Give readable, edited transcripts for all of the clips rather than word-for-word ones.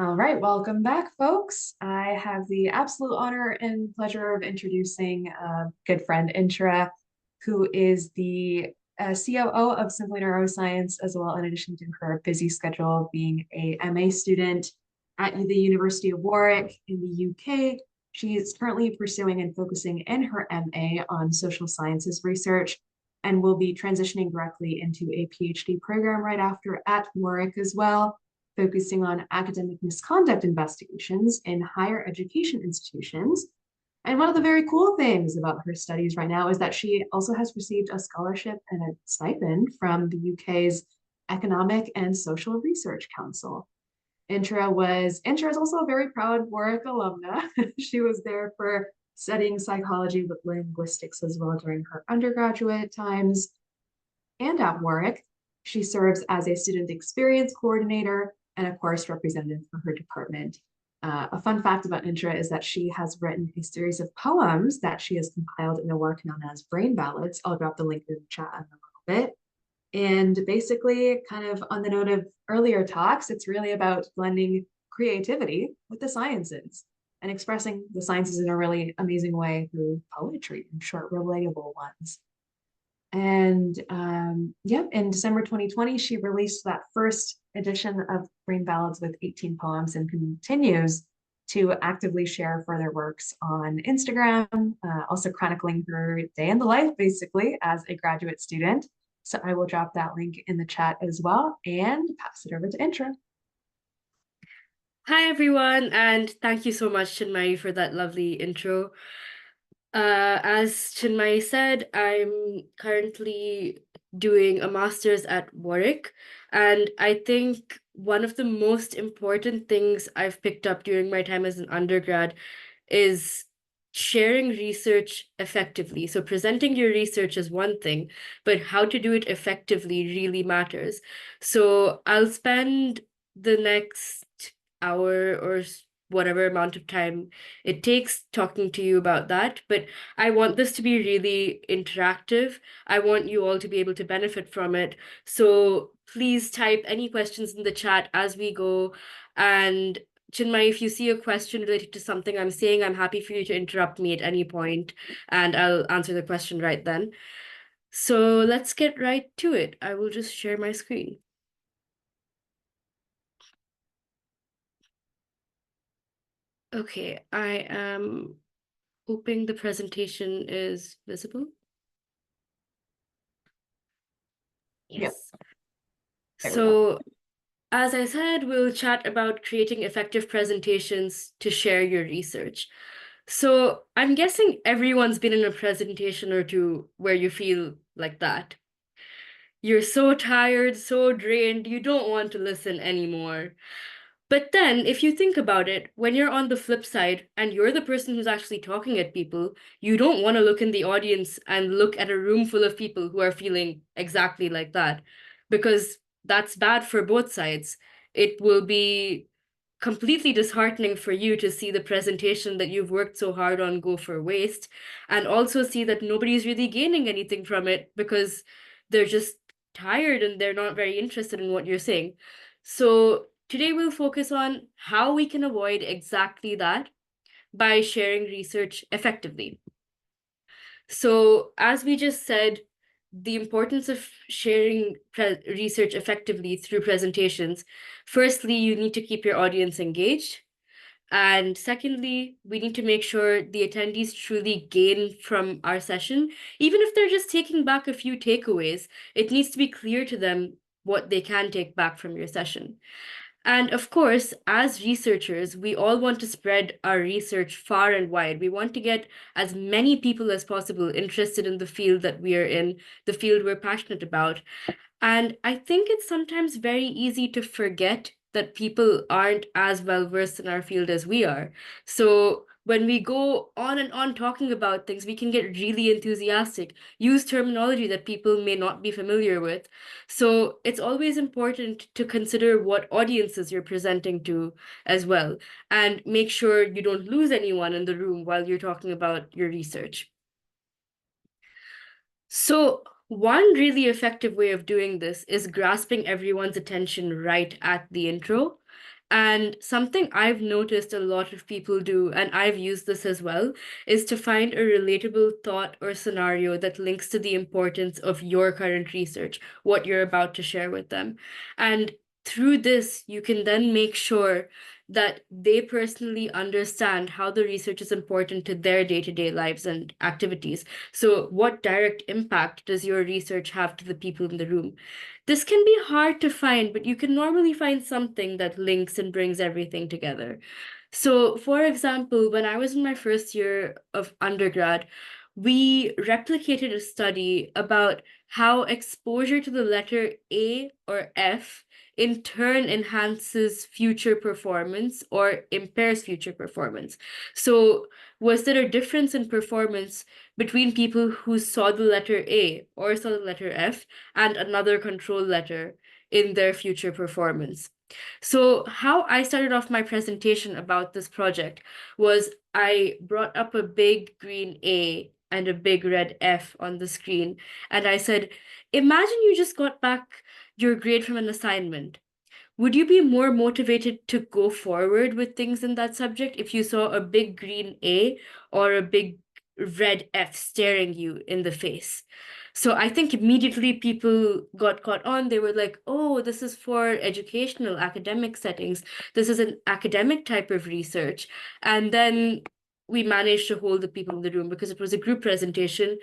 All right, welcome back, folks. I have the absolute honor and pleasure of introducing a good friend, Inchara, who is the COO of Simply Neuroscience, as well, in addition to her busy schedule being a MA student at the University of Warwick in the UK. She is currently pursuing and focusing in her MA on social sciences research and will be transitioning directly into a PhD program right after at Warwick as well, focusing on academic misconduct investigations in higher education institutions. And one of the very cool things about her studies right now is that she also has received a scholarship and a stipend from the UK's Economic and Social Research Council. Inchara is also a very proud Warwick alumna. She was there for studying psychology with linguistics as well during her undergraduate times. And at Warwick, she serves as a student experience coordinator and a course representative for her department. A fun fact about Inchara is that she has written a series of poems that she has compiled in a work known as Brain Ballads. I'll drop the link in the chat in a little bit. And basically, kind of on the note of earlier talks, it's really about blending creativity with the sciences and expressing the sciences in a really amazing way through poetry and short, relatable ones. And yep, in December 2020, she released that first edition of Brain Ballads with 18 poems and continues to actively share further works on Instagram, also chronicling her day in the life, basically, as a graduate student. So I will drop that link in the chat as well and pass it over to Inchara. Hi, everyone, and thank you so much, Chinmay, for that lovely intro. As Chinmay said, I'm currently doing a master's at Warwick, and I think one of the most important things I've picked up during my time as an undergrad is sharing research effectively. So presenting your research is one thing, but how to do it effectively really matters. So I'll spend the next hour or whatever amount of time it takes talking to you about that. But I want this to be really interactive. I want you all to be able to benefit from it. So please type any questions in the chat as we go. And Chinmay, if you see a question related to something I'm saying, I'm happy for you to interrupt me at any point, and I'll answer the question right then. So let's get right to it. I will just share my screen. Okay, I am hoping the presentation is visible. Yes. Yep. So, as I said, we'll chat about creating effective presentations to share your research. So, I'm guessing everyone's been in a presentation or two where you feel like that. You're so tired, so drained, you don't want to listen anymore. But then, if you think about it, when you're on the flip side and you're the person who's actually talking at people, you don't want to look in the audience and look at a room full of people who are feeling exactly like that, because that's bad for both sides. It will be completely disheartening for you to see the presentation that you've worked so hard on go for waste, and also see that nobody's really gaining anything from it because they're just tired and they're not very interested in what you're saying. So today we'll focus on how we can avoid exactly that by sharing research effectively. So as we just said, the importance of sharing research effectively through presentations. Firstly, you need to keep your audience engaged. And secondly, we need to make sure the attendees truly gain from our session. Even if they're just taking back a few takeaways, it needs to be clear to them what they can take back from your session. And of course, as researchers, we all want to spread our research far and wide. We want to get as many people as possible interested in the field that we are in, the field we're passionate about. And I think it's sometimes very easy to forget that people aren't as well versed in our field as we are. So when we go on and on talking about things, we can get really enthusiastic, use terminology that people may not be familiar with. So it's always important to consider what audiences you're presenting to as well, and make sure you don't lose anyone in the room while you're talking about your research. So one really effective way of doing this is grasping everyone's attention right at the intro. And something I've noticed a lot of people do, and I've used this as well, is to find a relatable thought or scenario that links to the importance of your current research, what you're about to share with them. And through this, you can then make sure that they personally understand how the research is important to their day-to-day lives and activities. So, what direct impact does your research have to the people in the room? This can be hard to find, but you can normally find something that links and brings everything together. So, for example, when I was in my first year of undergrad, we replicated a study about how exposure to the letter A or F in turn enhances future performance or impairs future performance. So, was there a difference in performance between people who saw the letter A or saw the letter F and another control letter in their future performance? So, how I started off my presentation about this project was I brought up a big green A and a big red F on the screen, and I said, imagine you just got back your grade from an assignment. Would you be more motivated to go forward with things in that subject if you saw a big green A or a big red F staring you in the face? So I think immediately people got caught on. They were like, oh, this is for educational, academic settings. This is an academic type of research. And then we managed to hold the people in the room because it was a group presentation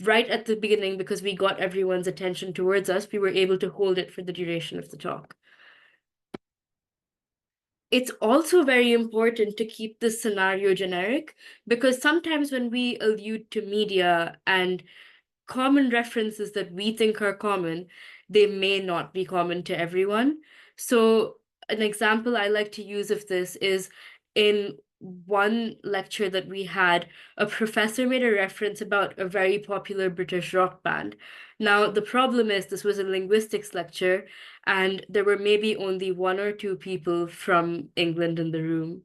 right at the beginning because we got everyone's attention towards us. We were able to hold it for the duration of the talk. It's also very important to keep this scenario generic because sometimes when we allude to media and common references that we think are common, they may not be common to everyone. So, an example I like to use of this is in one lecture that we had, a professor made a reference about a very popular British rock band. Now, the problem is this was a linguistics lecture, and there were maybe only one or two people from England in the room.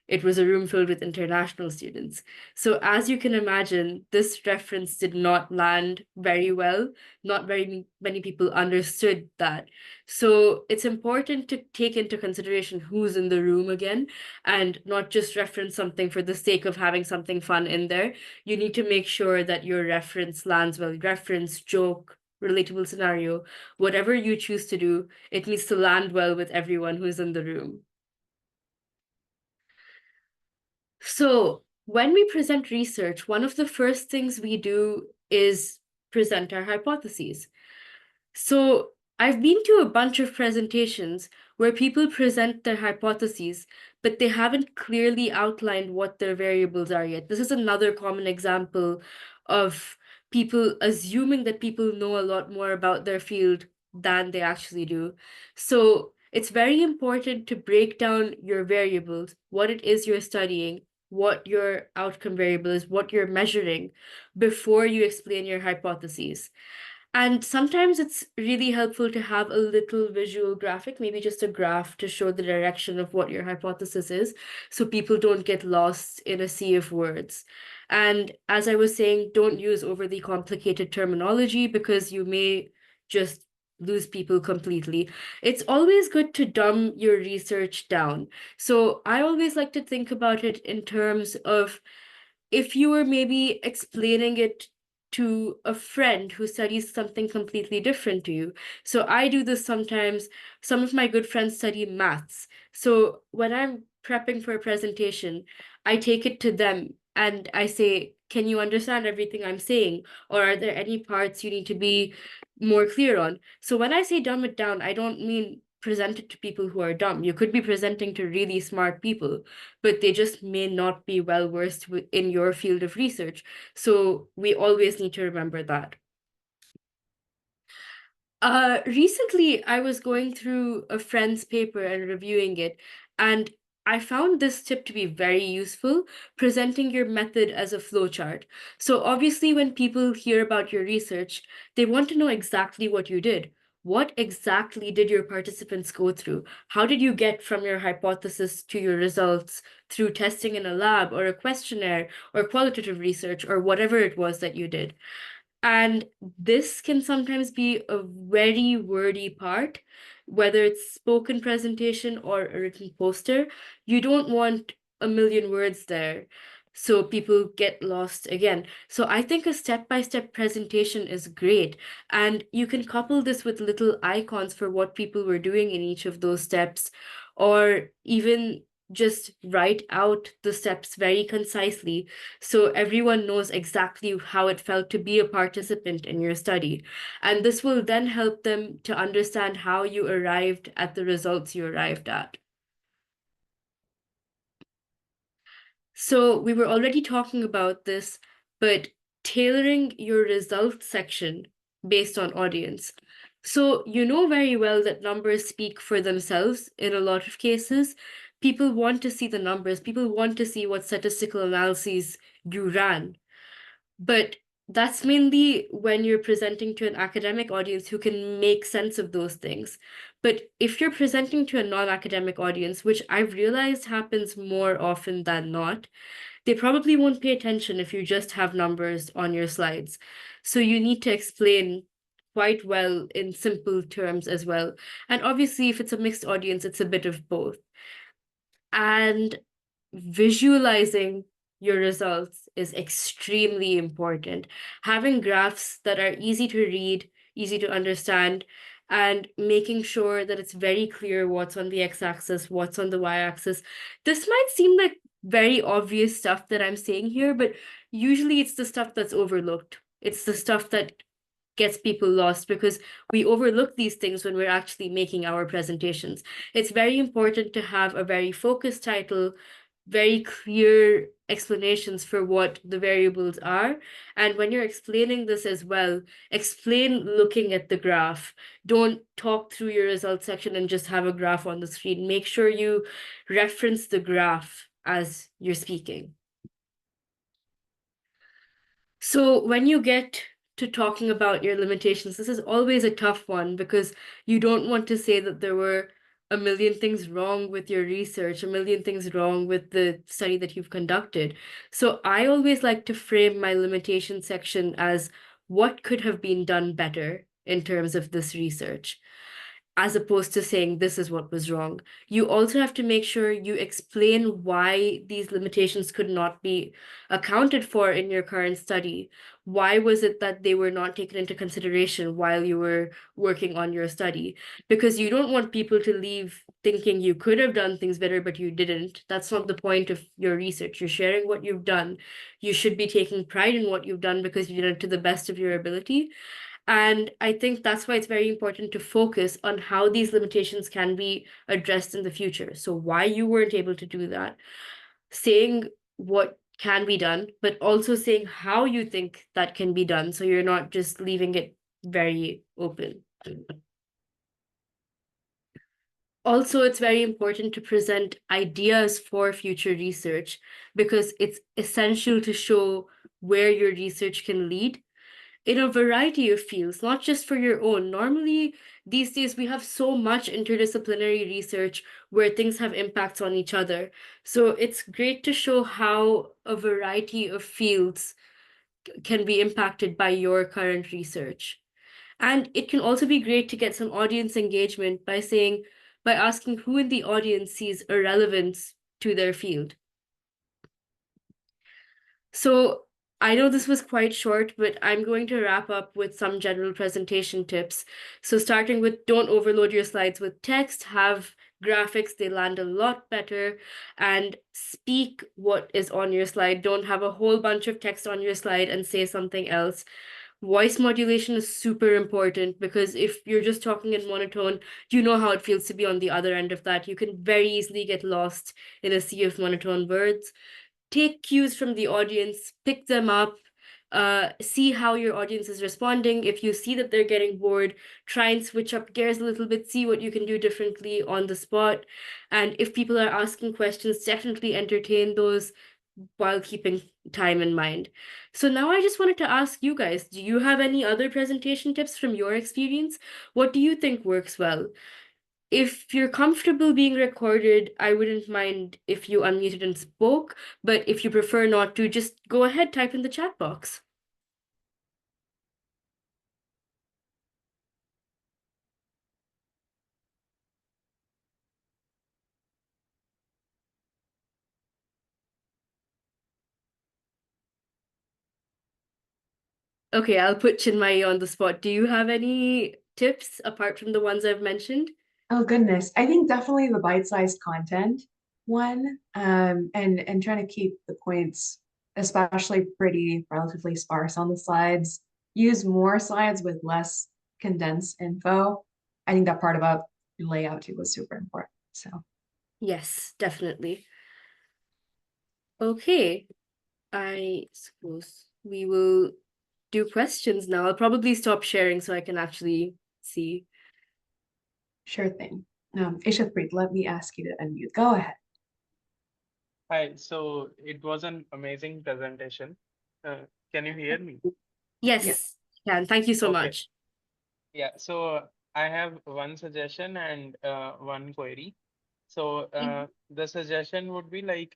It was a room filled with international students. So, as you can imagine, this reference did not land very well. Not very many people understood that. So, it's important to take into consideration who's in the room again and not just reference something for the sake of having something fun in there. You need to make sure that your reference lands well. Reference, joke, relatable scenario, whatever you choose to do, it needs to land well with everyone who's in the room. So, when we present research, one of the first things we do is present our hypotheses. So, I've been to a bunch of presentations where people present their hypotheses, but they haven't clearly outlined what their variables are yet. This is another common example of people assuming that people know a lot more about their field than they actually do. So, it's very important to break down your variables, what it is you're studying, what your outcome variable is, what you're measuring, before you explain your hypotheses. And sometimes it's really helpful to have a little visual graphic, maybe just a graph to show the direction of what your hypothesis is, so people don't get lost in a sea of words. And as I was saying, don't use overly complicated terminology because you may just lose people completely. It's always good to dumb your research down. So I always like to think about it in terms of if you were maybe explaining it to a friend who studies something completely different to you. So I do this sometimes. Some of my good friends study maths. So when I'm prepping for a presentation, I take it to them and I say, can you understand everything I'm saying? Or are there any parts you need to be more clear on? So when I say dumb it down, I don't mean present it to people who are dumb. You could be presenting to really smart people, but they just may not be well versed in your field of research. So we always need to remember that. Recently I was going through a friend's paper and reviewing it, and I found this tip to be very useful, presenting your method as a flowchart. So obviously when people hear about your research, they want to know exactly what you did. What exactly did your participants go through? How did you get from your hypothesis to your results through testing in a lab or a questionnaire or qualitative research or whatever it was that you did? And this can sometimes be a very wordy part. whether it's spoken presentation or a written poster, you don't want a million words there so people get lost again. So I think a step-by-step presentation is great. And you can couple this with little icons for what people were doing in each of those steps, or even just write out the steps very concisely so everyone knows exactly how it felt to be a participant in your study. And this will then help them to understand how you arrived at the results you arrived at. So we were already talking about this, but tailoring your results section based on audience. So you know very well that numbers speak for themselves in a lot of cases. People want to see the numbers. People want to see what statistical analyses you ran. But that's mainly when you're presenting to an academic audience who can make sense of those things. But if you're presenting to a non-academic audience, which I've realized happens more often than not, they probably won't pay attention if you just have numbers on your slides. So you need to explain quite well in simple terms as well. And obviously, if it's a mixed audience, it's a bit of both. And visualizing your results is extremely important. Having graphs that are easy to read, easy to understand, and making sure that it's very clear what's on the x-axis, what's on the y-axis. This might seem like very obvious stuff that I'm saying here, but usually it's the stuff that's overlooked. It's the stuff that gets people lost because we overlook these things when we're actually making our presentations. It's very important to have a very focused title, very clear explanations for what the variables are. And when you're explaining this as well, explain looking at the graph. Don't talk through your results section and just have a graph on the screen. Make sure you reference the graph as you're speaking. So when you get to talking about your limitations, this is always a tough one because you don't want to say that there were a million things wrong with your research, a million things wrong with the study that you've conducted. So I always like to frame my limitation section as what could have been done better in terms of this research, as opposed to saying this is what was wrong. You also have to make sure you explain why these limitations could not be accounted for in your current study. Why was it that they were not taken into consideration while you were working on your study? Because you don't want people to leave thinking you could have done things better, but you didn't. That's not the point of your research. You're sharing what you've done. You should be taking pride in what you've done because you did it to the best of your ability. And I think that's why it's very important to focus on how these limitations can be addressed in the future. So why you weren't able to do that, saying what can be done, but also saying how you think that can be done. So you're not just leaving it very open. Also, it's very important to present ideas for future research because it's essential to show where your research can lead in a variety of fields, not just for your own. Normally, these days, we have so much interdisciplinary research where things have impacts on each other. So it's great to show how a variety of fields can be impacted by your current research. And it can also be great to get some audience engagement by asking who in the audience sees a relevance to their field. So I know this was quite short, but I'm going to wrap up with some general presentation tips. So starting with don't overload your slides with text, have graphics, they land a lot better, and speak what is on your slide. Don't have a whole bunch of text on your slide and say something else. Voice modulation is super important because if you're just talking in monotone, you know how it feels to be on the other end of that. You can very easily get lost in a sea of monotone words. Take cues from the audience, pick them up, see how your audience is responding. If you see that they're getting bored, try and switch up gears a little bit, see what you can do differently on the spot. And if people are asking questions, definitely entertain those while keeping time in mind. So now I just wanted to ask you guys, do you have any other presentation tips from your experience? What do you think works well? If you're comfortable being recorded, I wouldn't mind if you unmuted and spoke, but if you prefer not to, just go ahead, type in the chat box. Okay, I'll put Chinmay on the spot. Do you have any tips apart from the ones I've mentioned? Oh goodness, I think definitely the bite-sized content one, and trying to keep the points, especially pretty relatively sparse on the slides. Use more slides with less condensed info. I think that part about layout too was super important. So Yes, definitely. Okay, I suppose we will do questions now. I'll probably stop sharing so I can actually see. sure thing. Ishithpreet, let me ask you to unmute. Go ahead. Hi, so it was an amazing presentation. Can you hear me? Yeah. Yes, can. Thank you so Okay, much. yeah, so I have one suggestion and one query. So the suggestion would be like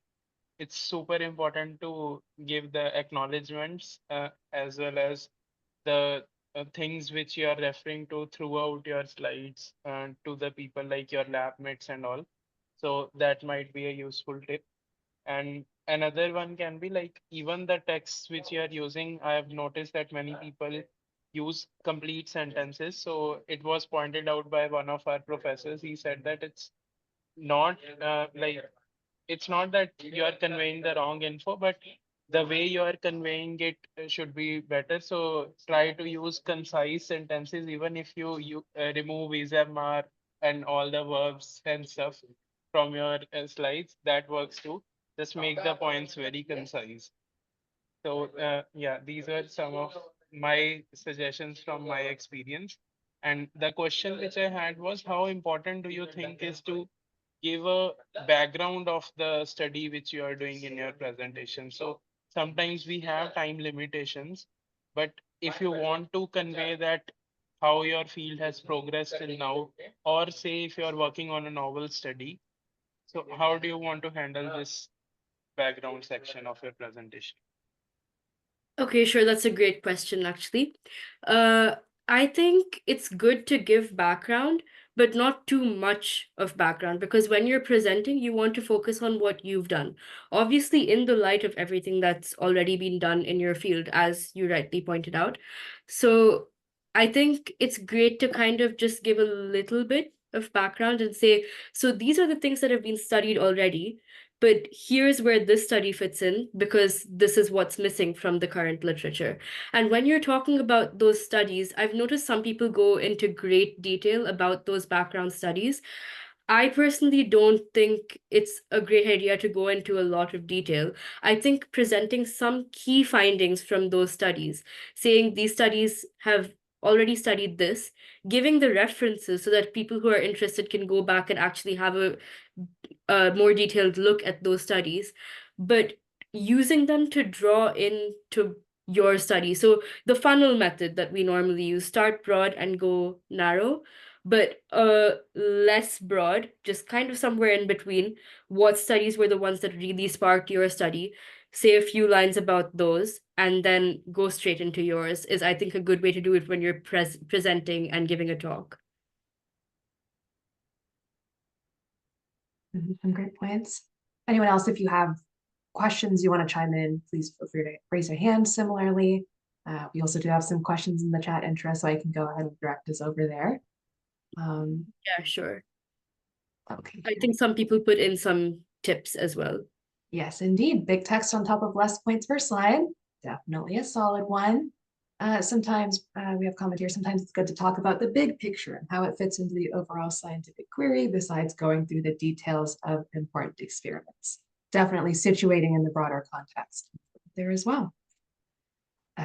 it's super important to give the acknowledgements as well as the things which you are referring to throughout your slides to the people like your lab mates and all. So that might be a useful tip. And another one can be like even the texts which you are using, I have noticed that many people use complete sentences. So it was pointed out by one of our professors. He said that not it's not that you are conveying the wrong info, but the way you are conveying it should be better. So try to use concise sentences, even if you remove ismr and all the verbs and stuff from your slides. That works too. Just make the points very concise. So yeah, these are some of my suggestions from my experience. And the question which I had was, how important do you think is to give a background of the study which you are doing in your presentation? So sometimes we have time limitations, but if you want to convey that how your field has progressed till now, or say if you are working on a novel study, so how do you want to handle this background section of your presentation? Okay, sure. That's a great question, actually. Uh, I think it's good to give background, but not too much of background, because when you're presenting, you want to focus on what you've done. Obviously, in the light of everything that's already been done in your field, as you rightly pointed out. So I think it's great to kind of just give a little bit of background and say, so these are the things that have been studied already, but here's where this study fits in because this is what's missing from the current literature. And when you're talking about those studies, I've noticed some people go into great detail about those background studies. I personally don't think it's a great idea to go into a lot of detail. I think presenting some key findings from those studies, saying these studies have already studied this, giving the references so that people who are interested can go back and actually have a more detailed look at those studies, but using them to draw into your study. So the funnel method that we normally use, start broad and go narrow, but less broad, just kind of somewhere in between. What studies were the ones that really sparked your study? Say a few lines about those, and then go straight into yours is, I think, a good way to do it when you're presenting and giving a talk. Some great points. Anyone else, if you have questions you want to chime in, please feel free to raise your hand similarly. We also do have some questions in the chat intro, so I can go ahead and direct us over there. Yeah, sure. Okay. I think some people put in some tips as well. Yes, indeed. Big text on top of less points per slide. Definitely a solid one. Sometimes we have comment here. Sometimes it's good to talk about the big picture and how it fits into the overall scientific query, besides going through the details of important experiments. Definitely situating in the broader context there as well.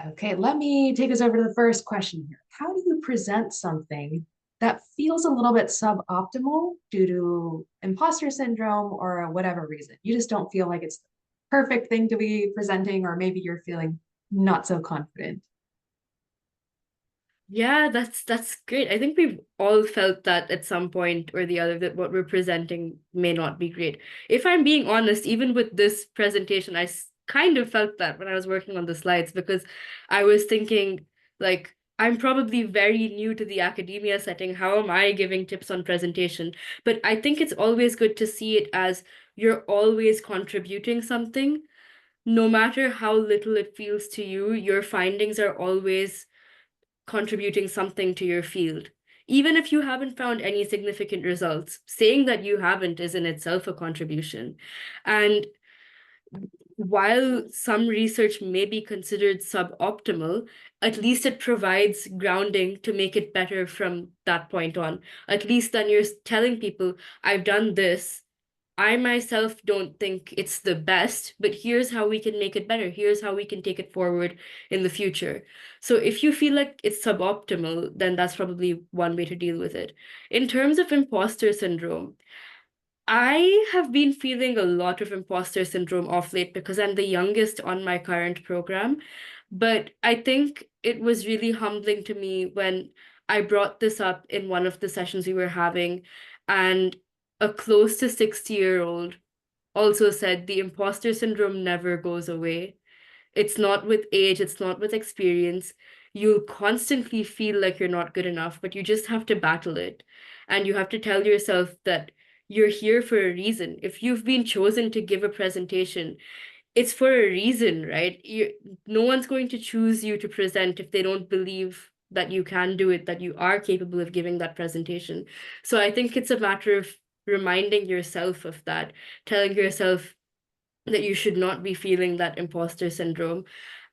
Okay, let me take us over to the first question here. How do you present something that feels a little bit suboptimal due to imposter syndrome or whatever reason? You just don't feel like it's the perfect thing to be presenting, or maybe you're feeling not so confident. Yeah, that's great. I think we've all felt that at some point or the other that what we're presenting may not be great. If I'm being honest, even with this presentation, kind of felt that when I was working on the slides because I was thinking like I'm probably very new to the academia setting. How am I giving tips on presentation? But I think it's always good to see it as you're always contributing something. no matter how little it feels to you, your findings are always contributing something to your field. Even if you haven't found any significant results, saying that you haven't is in itself a contribution. And while some research may be considered suboptimal, at least it provides grounding to make it better from that point on. At least then you're telling people, I've done this. I myself don't think it's the best, but here's how we can make it better. Here's how we can take it forward in the future. So if you feel like it's suboptimal, then that's probably one way to deal with it. In terms of imposter syndrome, I have been feeling a lot of imposter syndrome off late because I'm the youngest on my current program. But I think it was really humbling to me when I brought this up in one of the sessions we were having, and a close to 60-year-old also said the imposter syndrome never goes away. It's not with age, it's not with experience. You'll constantly feel like you're not good enough, but you just have to battle it. And you have to tell yourself that you're here for a reason. If you've been chosen to give a presentation, it's for a reason, right? No one's going to choose you to present if they don't believe that you can do it, that you are capable of giving that presentation. So I think it's a matter of reminding yourself of that, telling yourself that you should not be feeling that imposter syndrome,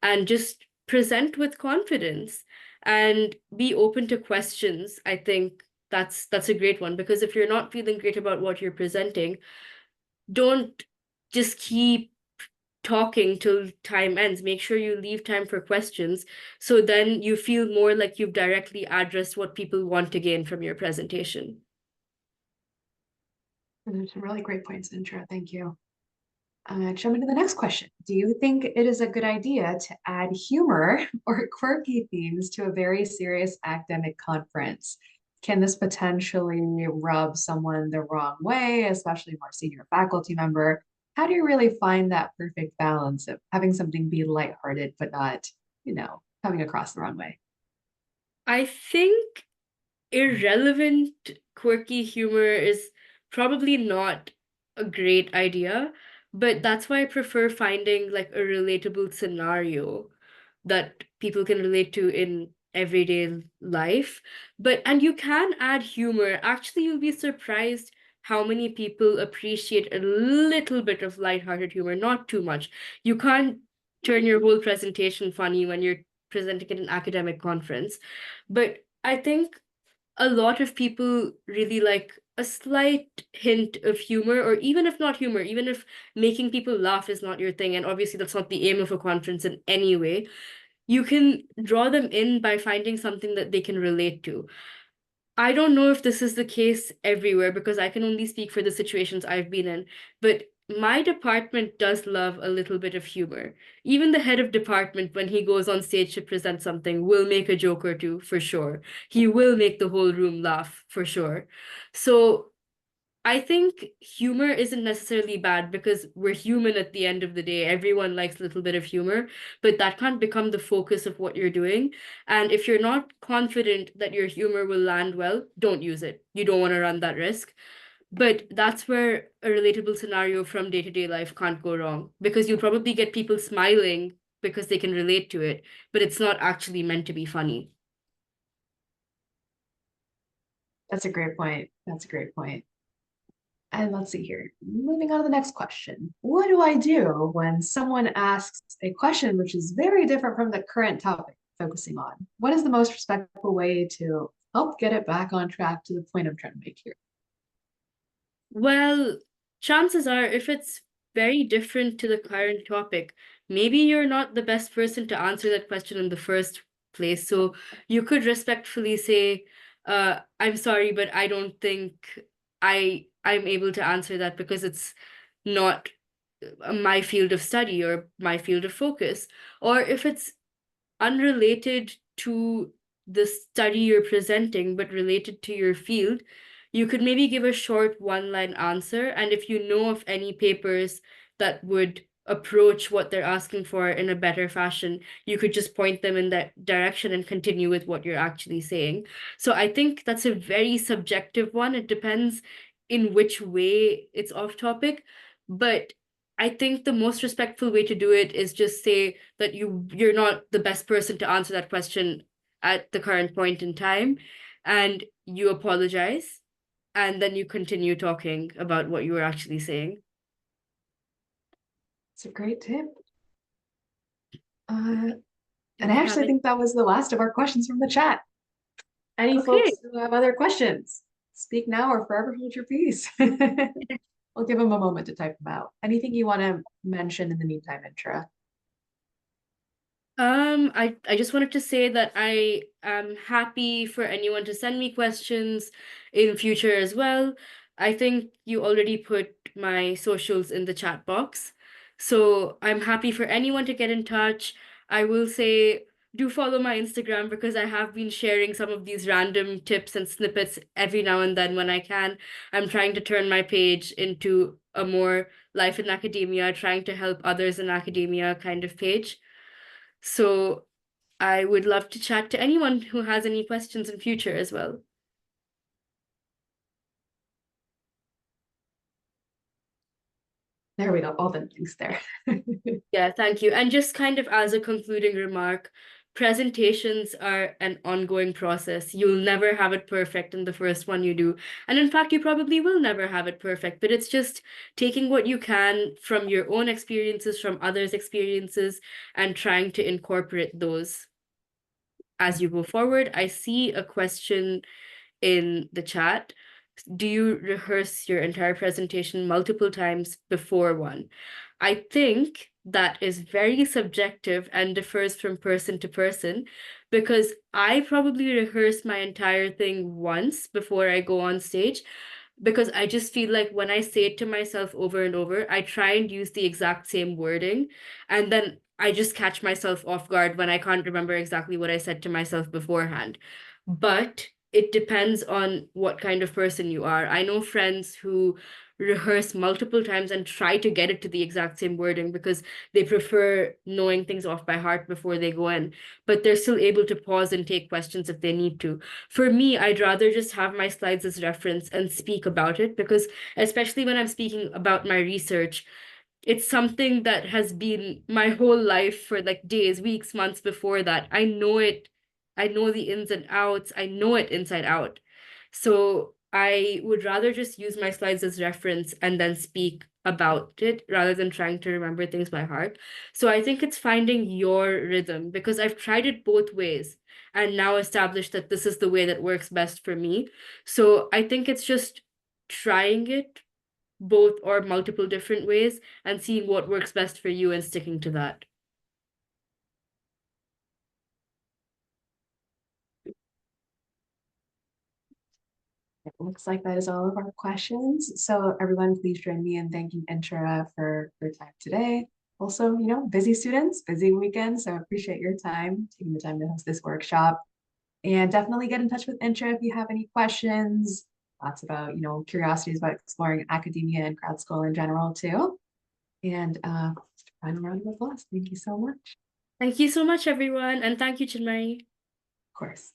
and just present with confidence and be open to questions. I think that's a great one, because if you're not feeling great about what you're presenting, don't just keep talking till time ends. Make sure you leave time for questions, so then you feel more like you've directly addressed what people want to gain from your presentation. There's some really great points, Inchara. Thank you. Jumping to the next question. Do you think it is a good idea to add humor or quirky themes to a very serious academic conference? Can this potentially rub someone the wrong way, especially a more senior faculty member? How do you really find that perfect balance of having something be lighthearted, but not, coming across the wrong way? I think irrelevant, quirky humor is probably not a great idea, but that's why I prefer finding like a relatable scenario that people can relate to in everyday life. And you can add humor. Actually, you'll be surprised how many people appreciate a little bit of lighthearted humor, not too much. You can't turn your whole presentation funny when you're presenting at an academic conference. But I think a lot of people really like a slight hint of humor, or even if not humor, even if making people laugh is not your thing, and obviously that's not the aim of a conference in any way, you can draw them in by finding something that they can relate to. I don't know if this is the case everywhere because I can only speak for the situations I've been in, but my department does love a little bit of humor. Even the head of department, when he goes on stage to present something, will make a joke or two for sure. He will make the whole room laugh for sure. So I think humor isn't necessarily bad because we're human at the end of the day. Everyone likes a little bit of humor, but that can't become the focus of what you're doing. And if you're not confident that your humor will land well, don't use it. You don't want to run that risk. But that's where a relatable scenario from day-to-day life can't go wrong, because you'll probably get people smiling because they can relate to it, but it's not actually meant to be funny. That's a great point. That's a great point. And let's see here. Moving on to the next question. What do I do when someone asks a question which is very different from the current topic focusing on? What is the most respectful way to help get it back on track to the point I'm trying to make here? Well, chances are, if it's very different to the current topic, maybe you're not the best person to answer that question in the first place. So you could respectfully say, I'm sorry, but I don't think I'm able to answer that because it's not my field of study or my field of focus. Or if it's unrelated to the study you're presenting, but related to your field, you could maybe give a short one-line answer. And if you know of any papers that would approach what they're asking for in a better fashion, you could just point them in that direction and continue with what you're actually saying. So I think that's a very subjective one. It depends in which way it's off topic, but I think the most respectful way to do it is just say that you're not the best person to answer that question at the current point in time, and you apologize, and then you continue talking about what you were actually saying. It's a great tip. And Do I we have actually any? think that was the last of our questions from the chat. Any Okay. folks who have other questions, speak now or forever hold your peace. We'll give them a moment to type them out. Anything you want to mention in the meantime, Intra? I just wanted to say that I am happy for anyone to send me questions in future as well. I think you already put my socials in the chat box. So I'm happy for anyone to get in touch. I will say do follow my Instagram because I have been sharing some of these random tips and snippets every now and then when I can. I'm trying to turn my page into a more life in academia, trying to help others in academia kind of page. So I would love to chat to anyone who has any questions in future as well. There we go. All the links there. Yeah, thank you. And just kind of as a concluding remark, presentations are an ongoing process. You'll never have it perfect in the first one you do. And in fact, you probably will never have it perfect, but it's just taking what you can from your own experiences, from others' experiences, and trying to incorporate those as you go forward. I see a question in the chat. Do you rehearse your entire presentation multiple times before one? I think that is very subjective and differs from person to person because I probably rehearse my entire thing once before I go on stage because I just feel like when I say it to myself over and over, I try and use the exact same wording, and then I just catch myself off guard when I can't remember exactly what I said to myself beforehand. But it depends on what kind of person you are. I know friends who rehearse multiple times and try to get it to the exact same wording because they prefer knowing things off by heart before they go in, but they're still able to pause and take questions if they need to. For me, I'd rather just have my slides as reference and speak about it because, especially when I'm speaking about my research, it's something that has been my whole life for like days, weeks, months before that. I know it. I know the ins and outs. I know it inside out. So I would rather just use my slides as reference and then speak about it rather than trying to remember things by heart. So I think it's finding your rhythm because I've tried it both ways and now established that this is the way that works best for me. So I think it's just trying it both or multiple different ways and seeing what works best for you and sticking to that. It looks like that is all of our questions. So everyone, please join me in thanking Intra for your time today. Also, busy students, busy weekend. So I appreciate your time, taking the time to host this workshop. And definitely get in touch with Intra if you have any questions, thoughts about, curiosities about exploring academia and grad school in general too. And final round of applause. Thank you so much. Thank you so much, everyone. And thank you, Chinmay. Of course.